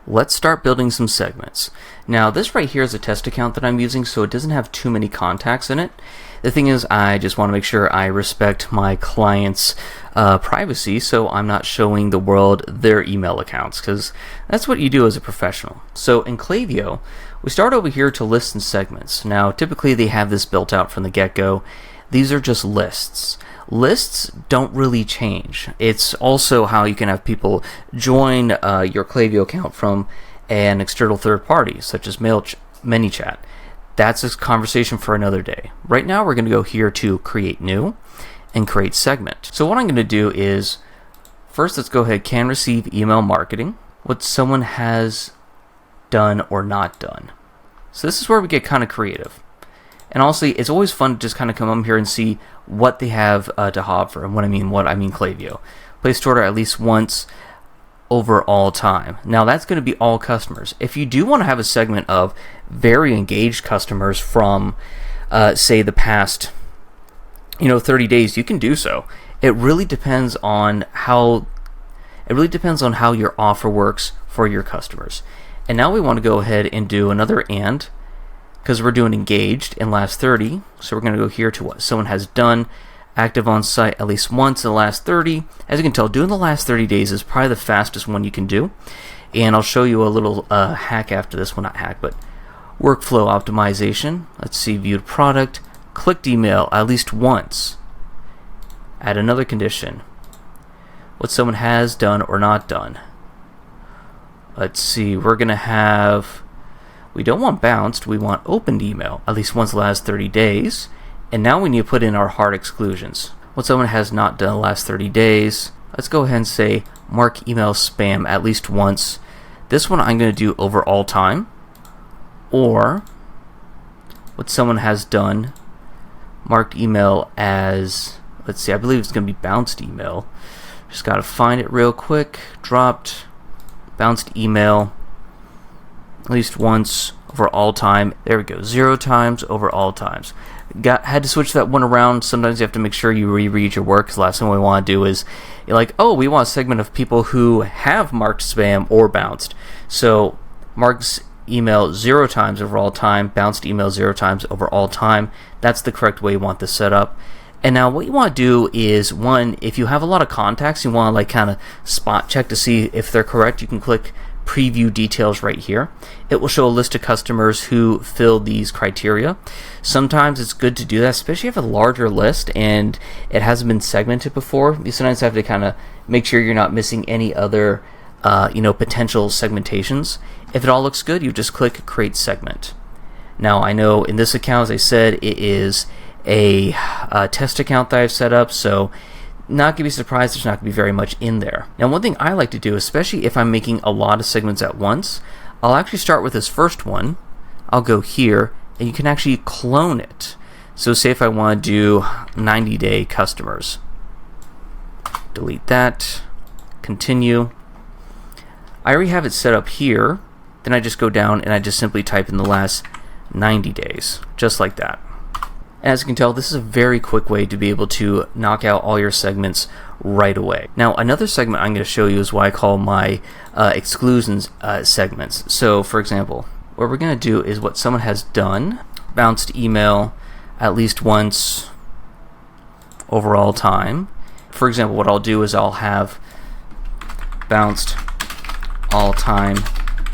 Let's start building some segments. Now this right here is a test account that I'm using, so it doesn't have too many contacts in it. The thing is, I just want to make sure I respect my clients' privacy, so I'm not showing the world their email accounts, because that's what you do as a professional. So in Klaviyo, we start over here to lists and segments. Now typically they have this built out from the get-go. These are just lists. Lists don't really change. It's also how you can have people join your Klaviyo account from an external third party, such as ManyChat. That's a conversation for another day. Right now we're going to go here to create new and create segment. So what I'm going to do is, first let's go ahead, can receive email marketing, what someone has done or not done. So this is where we get kind of creative. And honestly, it's always fun to just kind of come up here and see what they have to offer. And what I mean Klaviyo. Placed order at least once over all time. Now that's going to be all customers. If you do want to have a segment of very engaged customers from, say, the past, 30 days, you can do so. It really depends on how your offer works for your customers. And now we want to go ahead and do another and, because we're doing engaged in last 30. So we're going to go here to what someone has done, active on site at least once in the last 30. As you can tell, doing the last 30 days is probably the fastest one you can do. And I'll show you a little hack after this. Well, not hack, but workflow optimization. Let's see, viewed product, clicked email at least once. Add another condition. What someone has done or not done. Let's see, we're going to have, we don't want bounced, we want opened email at least once the last 30 days. And now we need to put in our hard exclusions. What someone has not done the last 30 days. Let's go ahead and say mark email spam at least once. This one I'm going to do over all time. Or what someone has done, marked email as, let's see, I believe it's going to be bounced email. Just got to find it real quick. Dropped, bounced email at least once over all time. There we go, 0 times over all times. Had to switch that one around. Sometimes you have to make sure you reread your work, because the last thing we want to do is you're like, oh, we want a segment of people who have marked spam or bounced. So marks email 0 times over all time, bounced email 0 times over all time. That's the correct way you want this set up. And now what you want to do is, one, if you have a lot of contacts, you want to kind of spot check to see if they're correct. You can click preview details right here. It will show a list of customers who filled these criteria. Sometimes it's good to do that, especially if you have a larger list and it hasn't been segmented before. You sometimes have to kind of make sure you're not missing any other potential segmentations. If it all looks good, you just click create segment. Now I know in this account, as I said, it is a test account that I've set up, so not going to be surprised there's not going to be very much in there. Now one thing I like to do, especially if I'm making a lot of segments at once, I'll actually start with this first one. I'll go here and you can actually clone it. So say if I want to do 90-day customers, delete that, continue. I already have it set up here. Then I just go down and I just simply type in the last 90 days, just like that. As you can tell, this is a very quick way to be able to knock out all your segments right away. Now, another segment I'm going to show you is what I call my exclusions segments. So, for example, what we're going to do is what someone has done, bounced email at least once over all time. For example, what I'll do is I'll have bounced all time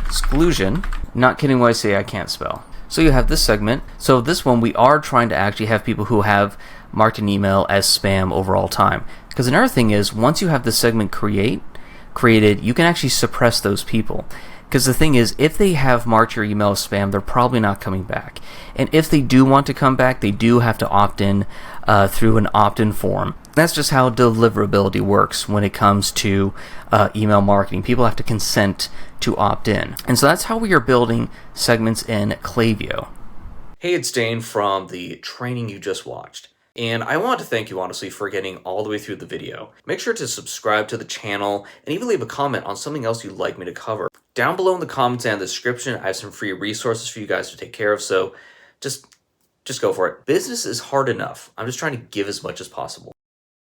exclusion. Not kidding when I say I can't spell. So you have this segment. So this one, we are trying to actually have people who have marked an email as spam over all time. Because another thing is, once you have the segment created, you can actually suppress those people. Because the thing is, if they have marked your email as spam, they're probably not coming back. And if they do want to come back, they do have to opt in through an opt-in form. That's just how deliverability works when it comes to email marketing. People have to consent to opt in. And so that's how we are building segments in Klaviyo. Hey, it's Dane from the training you just watched. And I want to thank you, honestly, for getting all the way through the video. Make sure to subscribe to the channel and even leave a comment on something else you'd like me to cover. Down below in the comments and the description, I have some free resources for you guys to take care of, so just go for it. Business is hard enough. I'm just trying to give as much as possible.